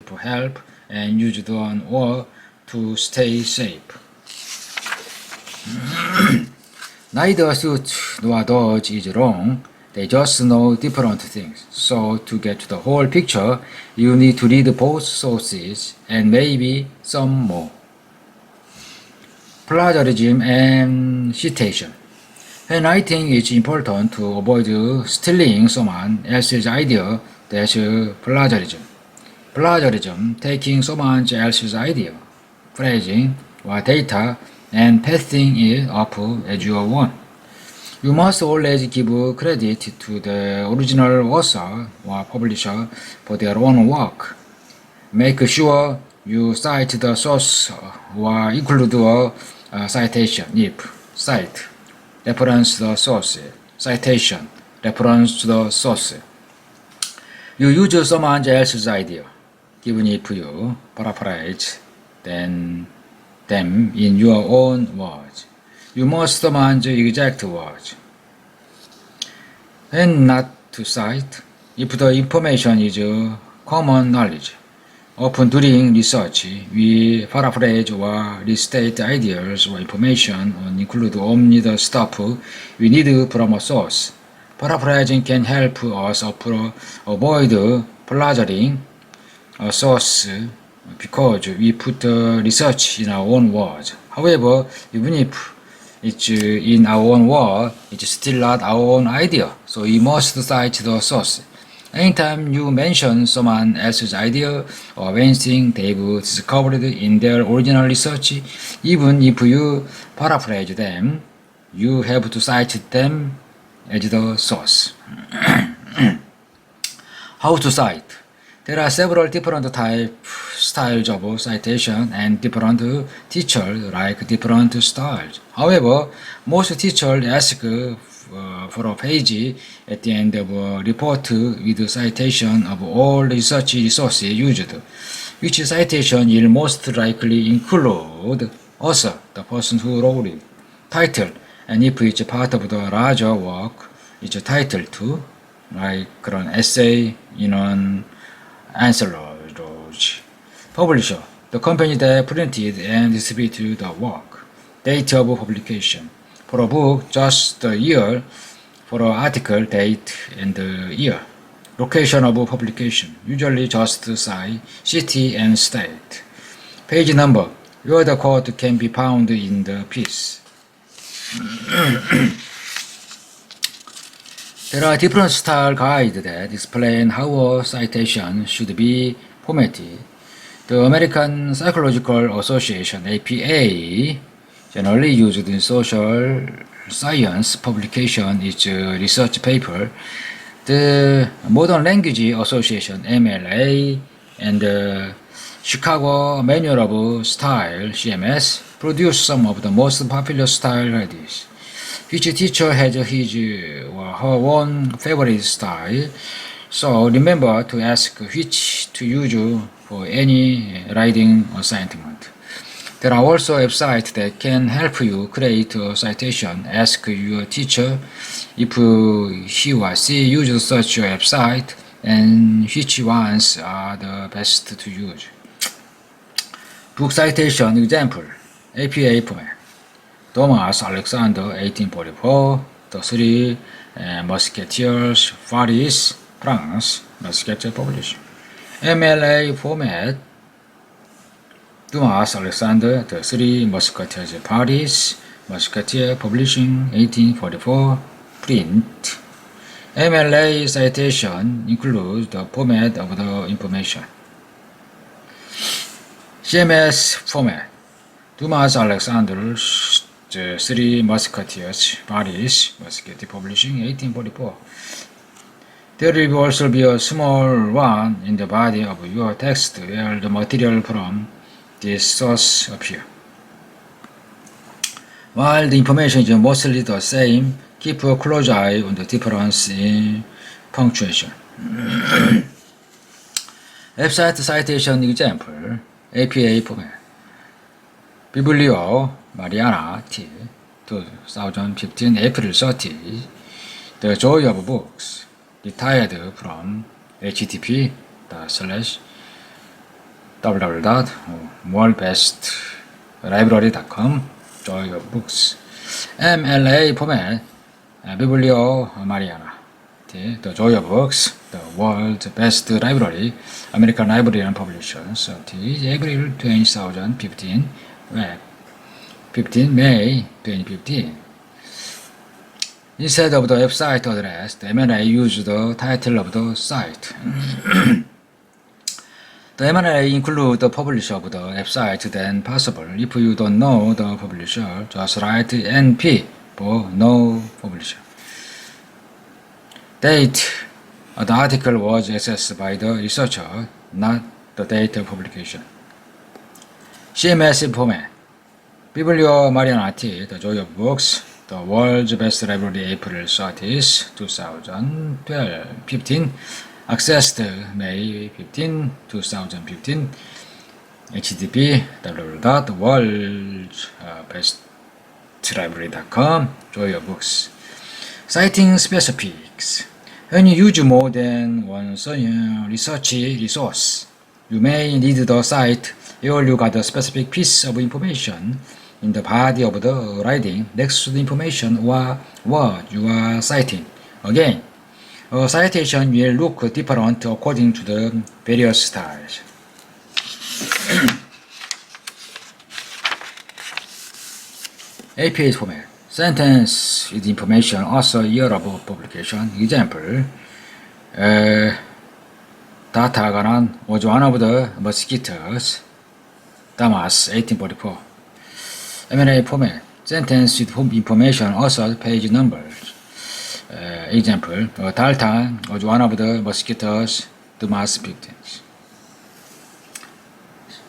for help and used on or to stay safe. Neither suit nor dodge is wrong. They just know different things. So to get the whole picture, you need to read both sources and maybe some more. Plagiarism and citation. When writing, it's important to avoid stealing someone else's idea. That's plagiarism. Plagiarism, taking someone else's idea, phrasing, or data, and passing it up as your own. You must always give credit to the original author or publisher for their own work. Make sure you cite the source or include a citation if cite, reference the source, citation, reference the source. You use someone else's idea, even if you paraphrase them in your own words. You must someone's exact words. When not to cite, if the information is common knowledge. Often during research, we paraphrase or restate ideas or information and include only the stuff we need from a source. Paraphrasing can help us avoid plagiarizing a source because we put research in our own words. However, even if it's in our own word, it's still not our own idea, so we must cite the source. Anytime you mention someone else's idea or anything they've discovered in their original research, even if you paraphrase them, you have to cite them as the source. How to cite? There are several different styles of citation, and different teachers like different styles. However, most teachers ask for a page at the end of a report with a citation of all research resources used, which citation will most likely include author, the person who wrote it, title, and if it's part of the larger work, it's a title too, like 그런 essay, 인원, anthology. Publisher, the company that printed and distributed the work. Date of publication. For a book, just the year. For an article, date and the year. Location of publication, usually just city and state. Page number, where the quote can be found in the piece. There are different style guides that explain how a citation should be formatted. The American Psychological Association, APA, generally used in social science publication is a research paper. The Modern Language Association, MLA, and the Chicago Manual of Style, CMS, produce some of the most popular style guides. Each teacher has his or her own favorite style, so remember to ask which to use for any writing assignment. There are also websites that can help you create a citation. Ask your teacher if he or she uses such a website and which ones are the best to use. Book citation example, APA format. Thomas Alexander, 1844, The Three Musketeers, Paris, France, Musketeer Publishing. MLA format, Thomas Alexander, The Three Musketeers, Paris, Musketeer Publishing, 1844, print. MLA citation includes the format of the information. CMS format, Thomas Alexander's The Three Musketeers, Paris, Musketeer Publishing, 1844. There will also be a small one in the body of your text where the material from this source appear. While the information is mostly the same, keep a close eye on the difference in punctuation. Website citation example, APA format. Biblio Mariana T. 2015 April 30. The Joy of Books. Retired from http:// www.worldbestlibrary.com Joy of Books MLA format Biblio Mariana The Joy of Books The World's Best Library American Library and Publishers April 2015 Web 15 May 2015 Instead of the website address, the MLA used the title of the site. The MLA include the publisher of the website then possible. If you don't know the publisher, just write NP for no publisher. Date. The article was accessed by the researcher, not the date of publication. CMS format. Biblio Marianati, The Joy of Books, The World's Best Library, April 30th, 2015. Accessed May 15, 2015. HTTP www.worldbestlibrary.com Joy of Books. Citing specifics. When you use more than one research resource, you may need the site where you got a specific piece of information in the body of the writing next to the information or what you are citing. Again, a citation will look different according to the various styles. APA format. Sentence with information, author, year of publication. Example. Data was one of the mosquitoes. Damas, 1844. M&A format. Sentence with information, author, page numbers. Example. Dalton was one of the mosquitoes, Damas victims.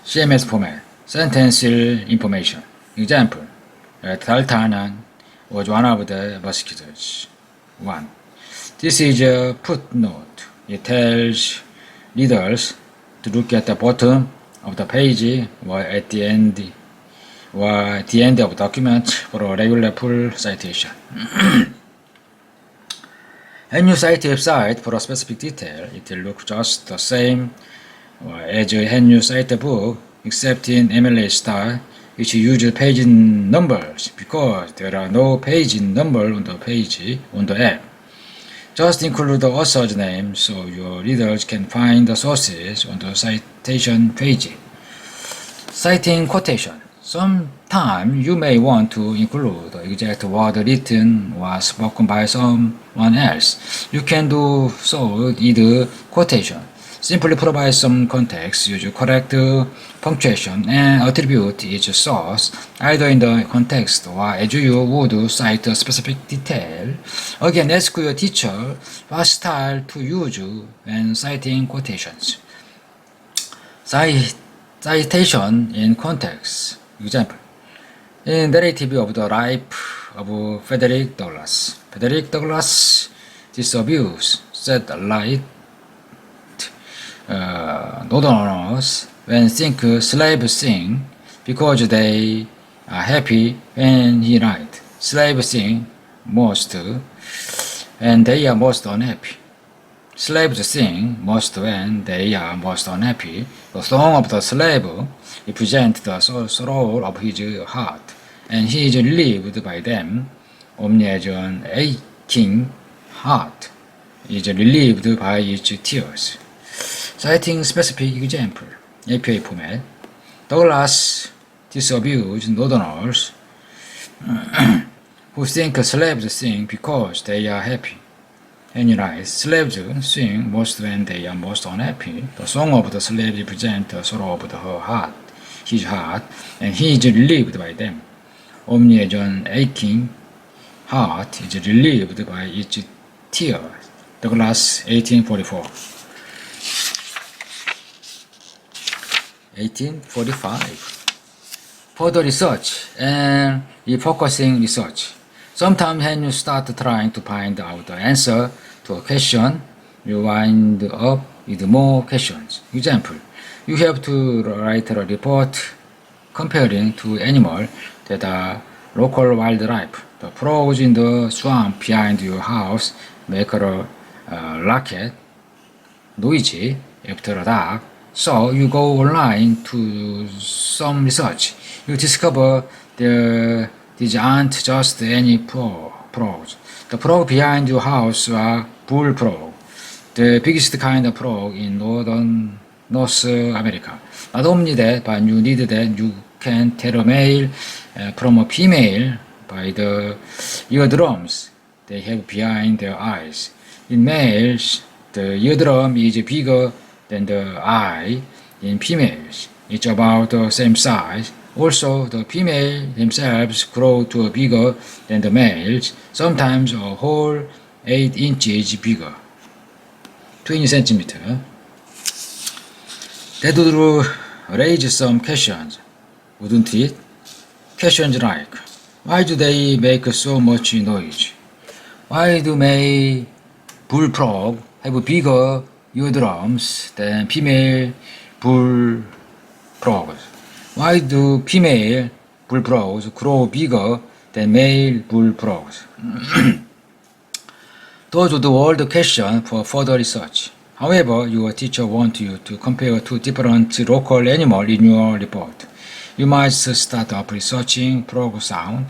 CMS format. Sentence information. Example. Dalton was one of the mosquitoes. 1. This is a footnote. It tells readers to look at the bottom of the page or at the end of document for a regular full citation. When you cite a website for a specific detail, it will look just the same as when you cite a book, except in MLA style, which uses page numbers because there are no page numbers on the page on the app. Just include the author's name so your readers can find the sources on the citation page. Citing quotation. Sometimes you may want to include the exact word written or spoken by someone else. You can do so with quotation. Simply provide some context, use correct punctuation, and attribute each source, either in the context or as you would cite a specific detail. Again, ask your teacher what style to use when citing quotations. Citation in context. Example. In narrative of the life of Frederick Douglass. Frederick Douglass disabused said light Northerners when think slaves sing because they are happy when he write. Slaves sing most when they are most unhappy. Slaves sing most when they are most unhappy. The song of the slave represents the sorrow of his heart, and he is relieved by them. Only as an aching heart is relieved by its tears. Citing specific example. APA format. Douglass disabused Northerners who think slaves sing because they are happy. And he writes, slaves sing most when they are most unhappy. The song of the slave represents the sorrow of his heart, and he is relieved by them. Only as an aching heart is relieved by its tears. Douglass, 1844. 1845. Further research and refocusing research. Sometimes when you start trying to find out the answer to a question, you wind up with more questions. Example, you have to write a report comparing two animals that are local wildlife. The frogs in the swamp behind your house make a racket, noisy after dark, So you go online to do some research. You discover these aren't just any frogs. The frog behind your house are bullfrog, the biggest kind of frog in North America. Not only that, but you need that you can tell a male from a female by the eardrums they have behind their eyes. In males, the eardrum is bigger than the eye. In females, it's about the same size. Also, the female themselves grow to a bigger than the males, sometimes a whole 8 inches bigger, 20 centimeters. That would raise some questions, wouldn't it? Questions like, why do they make so much noise? Why do male bullfrog have bigger eardrums than female bullfrogs? Why do female bullfrogs grow bigger than male bullfrogs? Those would all the questions for further research. However, your teacher wants you to compare two different local animals in your report. You might start up researching frog sound,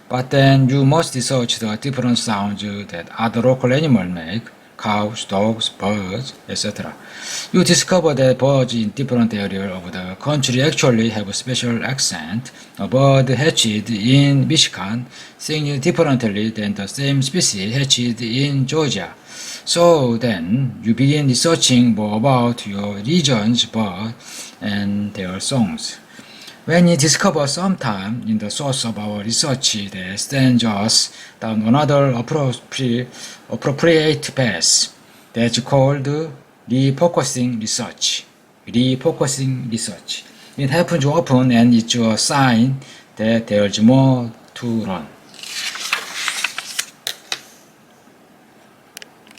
but then you must research the different sounds that other local animals make, cows, dogs, birds, etc. You discover that birds in different areas of the country actually have a special accent. A bird hatched in Michigan sings differently than the same species hatched in Georgia. So then you begin researching more about your region's birds and their songs. When you discover sometime in the source of our research that stands us down another appropriate path, that's called refocusing research. Refocusing research. It happens often and it's a sign that there's more to learn.